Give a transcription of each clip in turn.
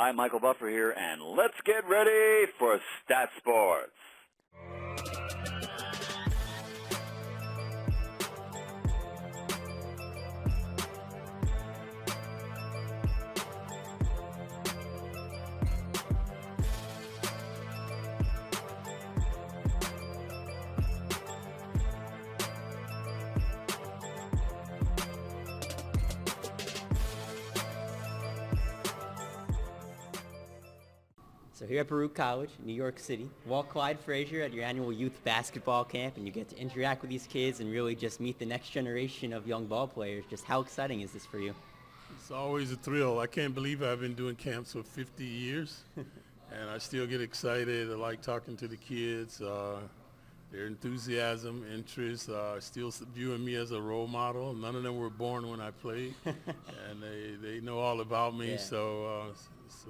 Hi, Michael Buffer here, and let's get ready for Stat Sports. So here at Baruch College, New York City, Walt, Clyde, Frazier at your annual youth basketball camp, and you get to interact with these kids and really just meet the next generation of young ball players. Just how exciting is this for you? It's always a thrill. I can't believe I've been doing camps for 50 years, and I still get excited. I like talking to the kids. Their enthusiasm, interest, still viewing me as a role model. None of them were born when I played, and they know all about me, so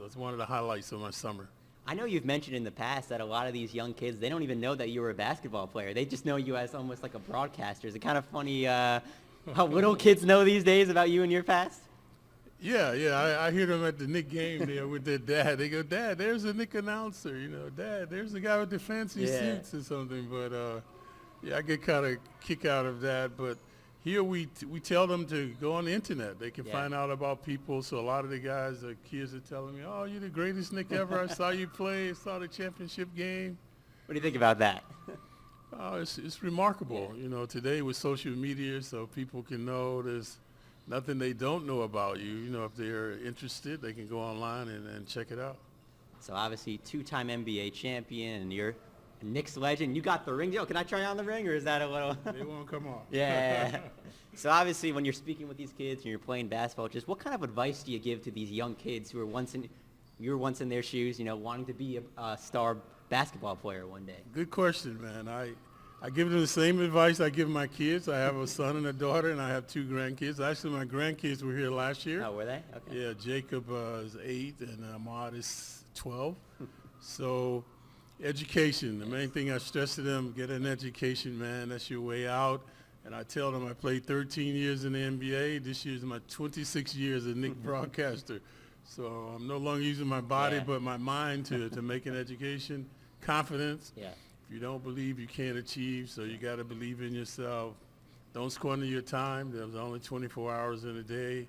it's one of the highlights of my summer. I know you've mentioned in the past that a lot of these young kids, they don't even know that you were a basketball player. They just know you as almost like a broadcaster. Is it kind of funny how little kids know these days about you and your past? Yeah. I hear them at the Knicks game there with their dad. They go, "Dad, there's a Knicks announcer. You know, Dad, there's the guy with the fancy suits or something." But I get kind of kick out of that. But here we tell them to go on the internet. They can find out about people. So a lot of the guys, the kids are telling me, "Oh, you're the greatest Knick ever. I saw you play. I saw the championship game." What do you think about that? Oh, it's remarkable. You know, today with social media, so people can know there's nothing they don't know about you. You know, if they're interested, they can go online and check it out. So obviously two-time NBA champion, and you're a Knicks legend. You got the ring. Yo, can I try on the ring, or is that a little? They won't come off. Yeah. So obviously, when you're speaking with these kids and you're playing basketball, just what kind of advice do you give to these young kids who were you were once in their shoes, you know, wanting to be a star basketball player one day? Good question, man. I give them the same advice I give my kids. I have a son and a daughter, and I have 2 grandkids. Actually, my grandkids were here last year. Oh, were they? Okay. Yeah, Jacob is 8, and Ahmad is 12. So education, the main thing I stress to them, get an education, man. That's your way out. And I tell them I played 13 years in the NBA. This year is my 26th year as a Knicks broadcaster. So I'm no longer using my body but my mind to make an education, confidence. Yeah. If you don't believe, you can't achieve, so you got to believe in yourself. Don't squander your time. There's only 24 hours in a day.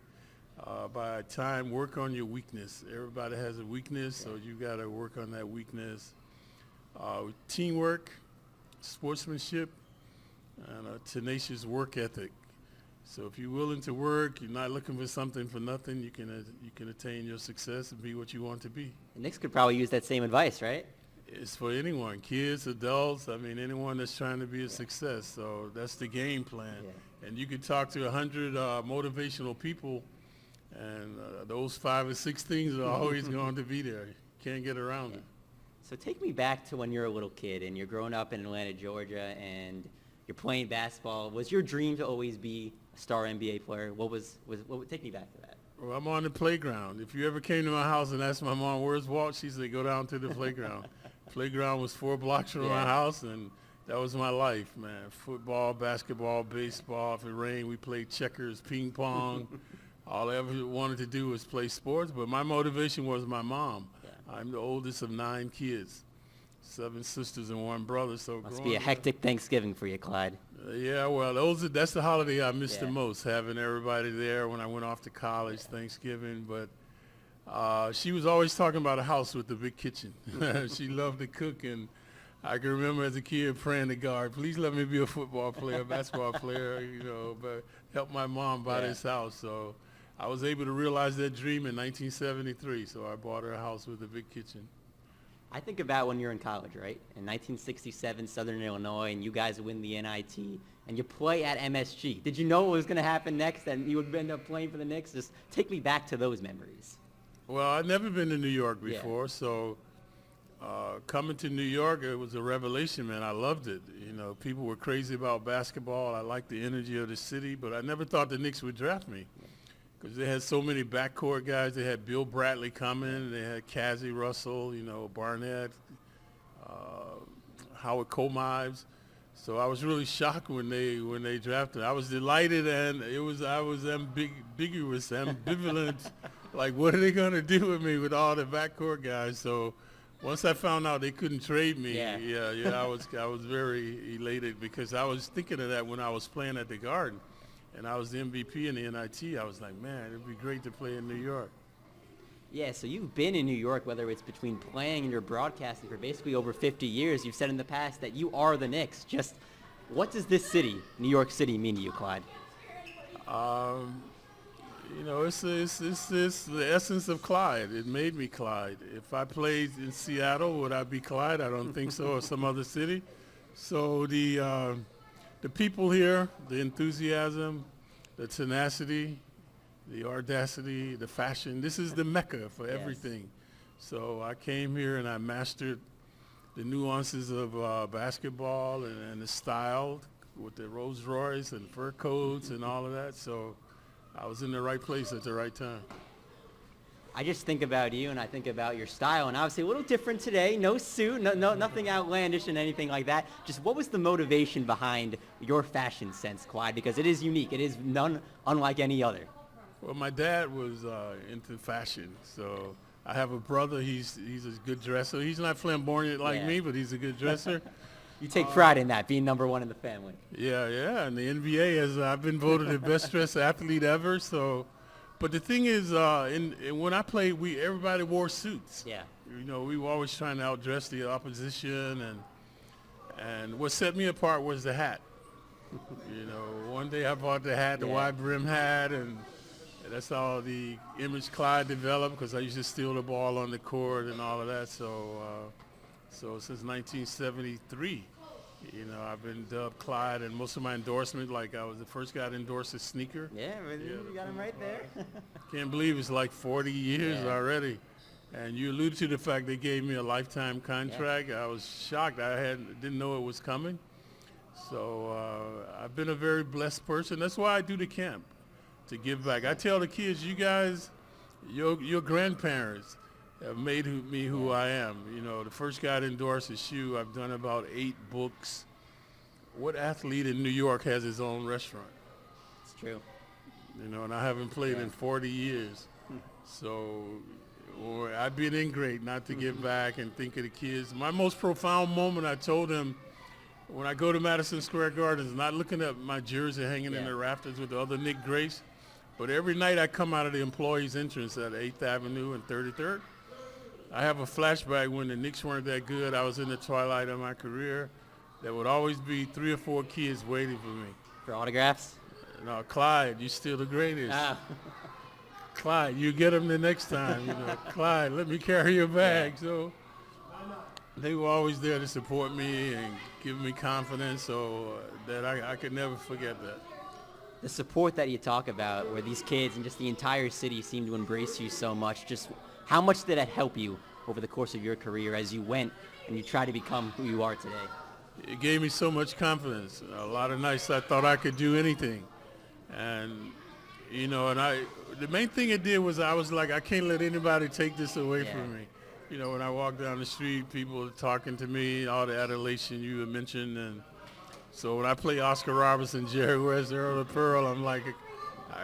By time, work on your weakness. Everybody has a weakness, so you got to work on that weakness. Teamwork, sportsmanship, and a tenacious work ethic. So if you're willing to work, you're not looking for something for nothing, you can attain your success and be what you want to be. The Knicks could probably use that same advice, right? It's for anyone, kids, adults, I mean, anyone that's trying to be a success. So that's the game plan. Yeah. And you can talk to 100 motivational people, and those 5 or 6 things are always going to be there. You can't get around it. So take me back to when you're a little kid and you're growing up in Atlanta, Georgia, and you're playing basketball. Was your dream to always be a star NBA player? What would take me back to that? Well, I'm on the playground. If you ever came to my house and asked my mom, "Where's Walt?" she said, "Go down to the playground." Playground was 4 blocks from my house, and that was my life, man. Football, basketball, baseball. If it rained, we played checkers, ping pong. All I ever wanted to do was play sports, but my motivation was my mom. Yeah. I'm the oldest of 9 kids, 7 sisters and 1 brother. So must be a hectic Thanksgiving for you, Clyde. Yeah, well, that's the holiday I missed the most, having everybody there when I went off to college, Thanksgiving. But she was always talking about a house with a big kitchen. She loved to cook, and I can remember as a kid praying to God, "Please let me be a football player, basketball player, you know, but help my mom buy this house." So I was able to realize that dream in 1973, so I bought her a house with a big kitchen. I think about when you're in college, right? In 1967, Southern Illinois, and you guys win the NIT, and you play at MSG. Did you know what was going to happen next, and you would end up playing for the Knicks? Just take me back to those memories. Well, I'd never been to New York before, so coming to New York, it was a revelation, man. I loved it. You know, people were crazy about basketball. I liked the energy of the city, but I never thought the Knicks would draft me because they had so many backcourt guys. They had Bill Bradley coming. They had Cassie Russell, you know, Barnett, Howard Komives. So I was really shocked when they drafted. I was delighted, and I was ambiguous, ambivalent like, what are they going to do with me with all the backcourt guys? So once I found out they couldn't trade me, I was very elated because I was thinking of that when I was playing at the Garden, and I was the MVP in the NIT. I was like, man, it'd be great to play in New York. Yeah, so you've been in New York, whether it's between playing and your broadcasting for basically over 50 years. You've said in the past that you are the Knicks. Just what does this city, New York City, mean to you, Clyde? You know, it's the essence of Clyde. It made me Clyde. If I played in Seattle, would I be Clyde? I don't think so, or some other city. So the people here, the enthusiasm, the tenacity, the audacity, the fashion, this is the mecca for everything. So I came here and I mastered the nuances of basketball and the style with the Rolls Royce and fur coats and all of that. So I was in the right place at the right time. I just think about you and I think about your style, and obviously a little different today. No suit, no nothing outlandish and anything like that. Just what was the motivation behind your fashion sense, Clyde? Because it is unique. It is none unlike any other. Well, my dad was into fashion, so I have a brother. He's a good dresser. He's not flamboyant like me, but he's a good dresser. You take pride in that, being number one in the family. Yeah, and the NBA I've been voted the best dressed athlete ever. So, but the thing is, when I played, everybody wore suits. Yeah. You know, we were always trying to outdress the opposition, and what set me apart was the hat. You know, one day I bought the hat, the wide brim hat, and that's how the image Clyde developed, because I used to steal the ball on the court and all of that. So since 1973, you know, I've been dubbed Clyde, and most of my endorsements, like I was the first guy to endorse a sneaker. Yeah, you got him right there. Can't believe it's like 40 years already. And you alluded to the fact they gave me a lifetime contract. I was shocked. Didn't know it was coming. So I've been a very blessed person. That's why I do the camp, to give back. I tell the kids, you guys, your grandparents have made me who I am. You know, the first guy to endorse a shoe, I've done about 8 books. What athlete in New York has his own restaurant? It's true. You know, and I haven't played in 40 years. So I'd be an ingrate not to give back and think of the kids. My most profound moment, I told them, when I go to Madison Square Garden, is not looking at my jersey hanging in the rafters with the other Nick Grace, but every night I come out of the employees' entrance at 8th Avenue and 33rd. I have a flashback when the Knicks weren't that good. I was in the twilight of my career. There would always be 3 or 4 kids waiting for me. For autographs? No, Clyde, you're still the greatest. Ah. Clyde, you get him the next time. You know, Clyde, let me carry your bag. So they were always there to support me and give me confidence, so that I could never forget that. The support that you talk about, where these kids and just the entire city seem to embrace you so much, just how much did that help you over the course of your career as you went and you tried to become who you are today? It gave me so much confidence. A lot of nights I thought I could do anything. And, you know, and the main thing it did was I was like, I can't let anybody take this away from me. You know, when I walk down the street, people are talking to me, all the adulation you had mentioned. And so when I play Oscar Robertson, Jerry West, Earl of Pearl, I'm like,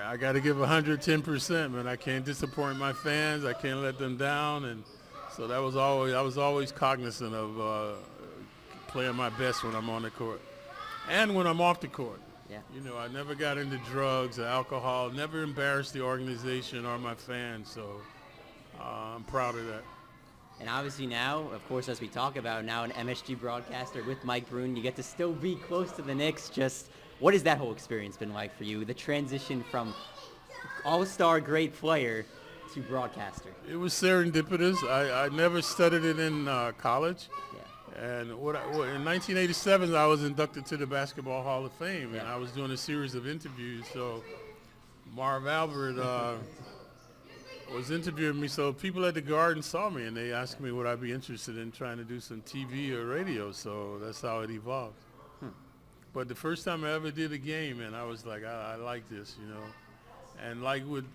I got to give 110%, man. I can't disappoint my fans. I can't let them down. And so I was always cognizant of playing my best when I'm on the court and when I'm off the court. Yeah. You know, I never got into drugs or alcohol, never embarrassed the organization or my fans. So I'm proud of that. And obviously now, of course, as we talk about now, an MSG broadcaster with Mike Brune, you get to still be close to the Knicks. Just what has that whole experience been like for you? The transition from all-star great player to broadcaster. It was serendipitous. I never studied it in college. Yeah. And in 1987, I was inducted to the Basketball Hall of Fame, and I was doing a series of interviews. So Marv Albert was interviewing me, so people at the Garden saw me, and they asked me would I be interested in trying to do some TV or radio. So that's how it evolved. But the first time I ever did a game, and I was like, I like this, you know. And like with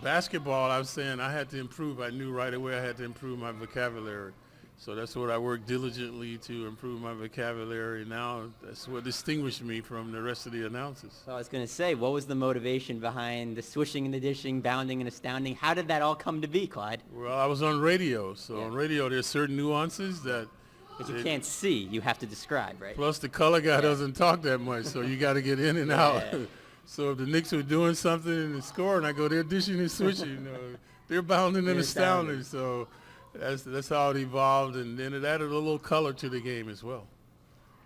basketball, I was saying I had to improve. I knew right away I had to improve my vocabulary. So that's what I work diligently to improve my vocabulary. Now that's what distinguished me from the rest of the announcers. So I was going to say, what was the motivation behind the swishing and the dishing, bounding and astounding? How did that all come to be, Clyde? Well, I was on radio, so Yeah. on radio there's certain nuances that Because you can't see, you have to describe, right? plus the color guy doesn't talk that much, so you got to get in and out. Yeah. So if the Knicks were doing something and scoring, I go, they're dishing and switching. They're bounding and astounding. So that's how it evolved, and then it added a little color to the game as well.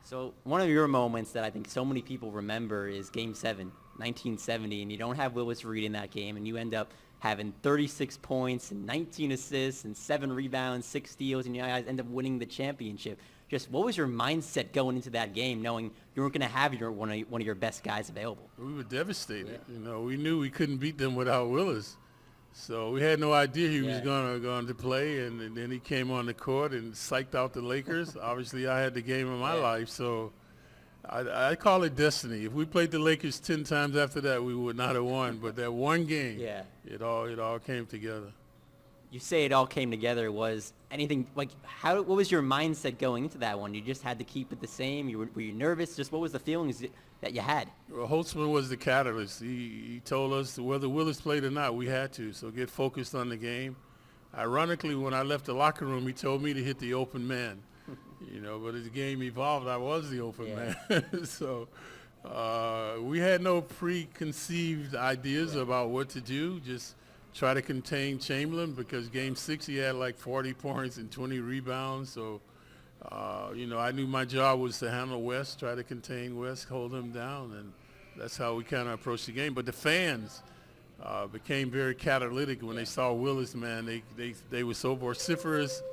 So one of your moments that I think so many people remember is Game 7, 1970, and you don't have Willis Reed in that game, and you end up having 36 points and 19 assists and 7 rebounds, 6 steals, and you guys end up winning the championship. Just what was your mindset going into that game, knowing you weren't going to have one of your best guys available? We were devastated. Yeah. We knew we couldn't beat them without Willis. So we had no idea he was going to play, and then he came on the court and psyched out the Lakers. Obviously, I had the game of my life, so I call it destiny. If we played the Lakers 10 times after that, we would not have won. But that one game, it all came together. You say it all came together. Was anything like what was your mindset going into that one? You just had to keep it the same. Were you nervous? Just what was the feelings that you had? Well, Holtzman was the catalyst. He told us whether Willis played or not, we had to. So get focused on the game. Ironically, when I left the locker room, he told me to hit the open man. But as the game evolved, I was the open man. So we had no preconceived ideas about what to do. Just try to contain Chamberlain, because Game 6 he had like 40 points and 20 rebounds. So, I knew my job was to handle West, try to contain West, hold him down, and that's how we kind of approached the game. But the fans became very catalytic when they saw Willis, man. They were so vociferous.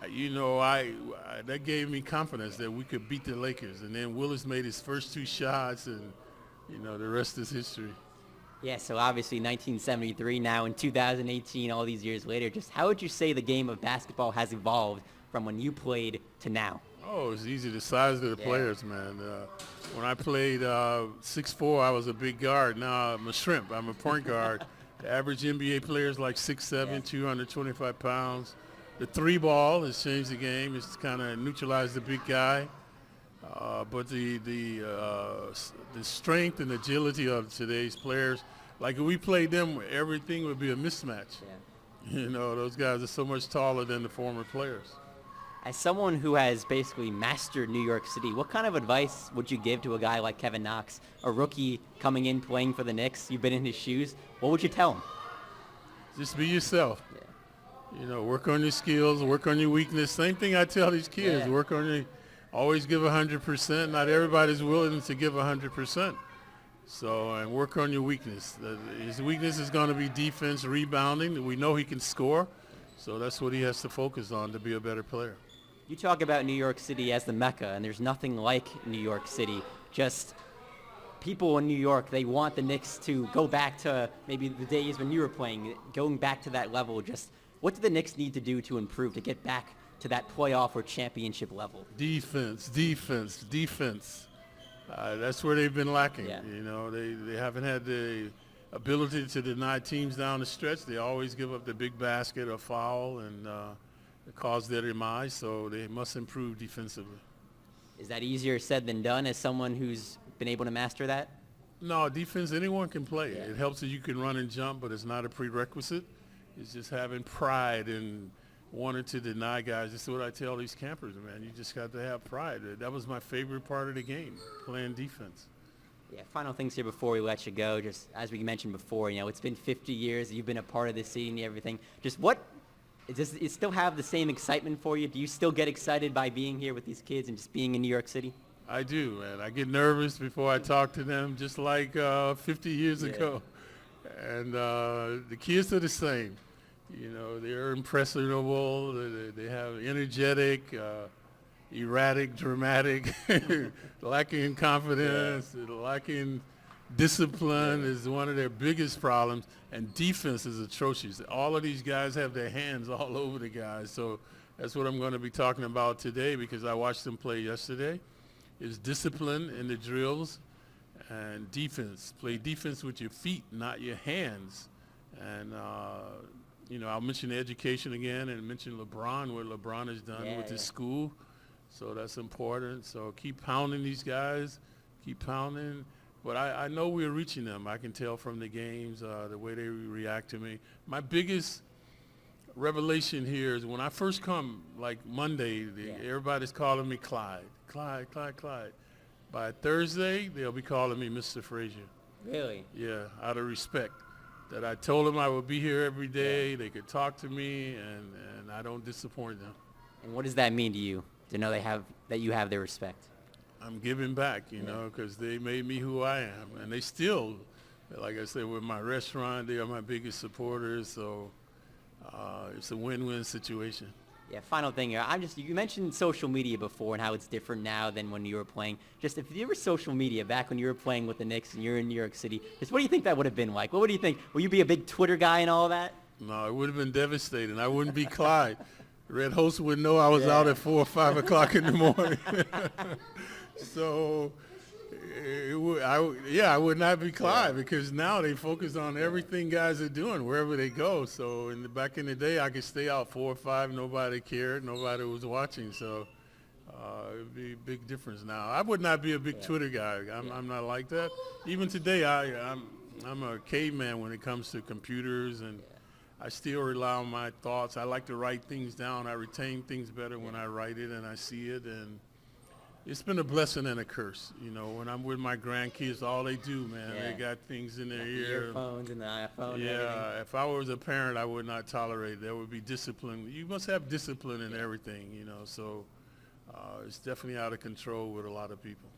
That gave me confidence that we could beat the Lakers. And then Willis made his first 2 shots, and, the rest is history. Yeah, so obviously 1973, now in 2018, all these years later, just how would you say the game of basketball has evolved from when you played to now? Oh, it's easy. The size of the players, man. When I played 6'4", I was a big guard. Now I'm a shrimp. I'm a point guard. The average NBA player is like 6'7", 225 pounds. The 3-ball has changed the game. It's kind of neutralized the big guy. But the strength and agility of today's players, like if we played them, everything would be a mismatch. Yeah. Those guys are so much taller than the former players. As someone who has basically mastered New York City, what kind of advice would you give to a guy like Kevin Knox, a rookie coming in playing for the Knicks? You've been in his shoes. What would you tell him? Just be yourself. Yeah. Work on your skills, work on your weakness. Same thing I tell these kids. Yeah. Work on your. Always give 100%. Not everybody's willing to give 100%. So, and work on your weakness. His weakness is going to be defense, rebounding. We know he can score, so that's what he has to focus on to be a better player. You talk about New York City as the Mecca, and there's nothing like New York City. Just people in New York, they want the Knicks to go back to maybe the days when you were playing, going back to that level. Just what do the Knicks need to do to improve, to get back to that playoff or championship level? Defense. That's where they've been lacking. Yeah. They haven't had the ability to deny teams down the stretch. They always give up the big basket or foul and cause their demise, so they must improve defensively. Is that easier said than done as someone who's been able to master that? No, defense, anyone can play. Yeah. It helps that you can run and jump, but it's not a prerequisite. It's just having pride and wanting to deny guys. This is what I tell these campers, man. You just got to have pride. That was my favorite part of the game, playing defense. Yeah, final things here before we let you go. Just as we mentioned before, it's been 50 years. You've been a part of this city and everything. Just does it still have the same excitement for you? Do you still get excited by being here with these kids and just being in New York City? I do, man. I get nervous before I talk to them, just like 50 years ago. And the kids are the same. They're impressionable. They have energetic, erratic, dramatic, lacking confidence, lacking discipline is one of their biggest problems, and defense is atrocious. All of these guys have their hands all over the guys, so that's what I'm going to be talking about today, because I watched them play yesterday, is discipline in the drills and defense. Play defense with your feet, not your hands. And I'll mention education again and mention LeBron, what LeBron has done with his school. So that's important. So keep pounding these guys, keep pounding. But I know we're reaching them. I can tell from the games, the way they react to me. My biggest revelation here is when I first come, like Monday, everybody's calling me Clyde. Clyde. By Thursday, they'll be calling me Mr. Frazier. Really? Yeah, out of respect. That I told them I would be here every day. They could talk to me, and I don't disappoint them. And what does that mean to you, to know that you have their respect? I'm giving back, because they made me who I am. And they still, like I said, with my restaurant, they are my biggest supporters. So it's a win-win situation. Yeah, final thing here. You mentioned social media before and how it's different now than when you were playing. Just if you were social media back when you were playing with the Knicks and you're in New York City, just what do you think that would have been like? What would you think? Will you be a big Twitter guy and all that? No, it would have been devastating. I wouldn't be Clyde. Red Host would know I was out at 4 or 5 o'clock in the morning. So, I would not be Clyde because now they focus on everything guys are doing wherever they go. So, back in the day, I could stay out 4 or 5, nobody cared, nobody was watching. So, it would be a big difference now. I would not be a big Twitter guy. I'm not like that. Even today, I'm a caveman when it comes to computers, and I still rely on my thoughts. I like to write things down. I retain things better when I write it and I see it, and it's been a blessing and a curse. When I'm with my grandkids, all they do, man, they got things in their ear. Earphones and the iPhone. Yeah, if I was a parent, I would not tolerate it. There would be discipline. You must have discipline in everything, So it's definitely out of control with a lot of people.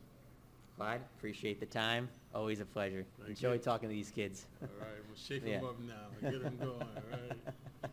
Clyde, appreciate the time. Always a pleasure. Enjoy talking to these kids. All right, we'll shake them up now. Get them going, all right?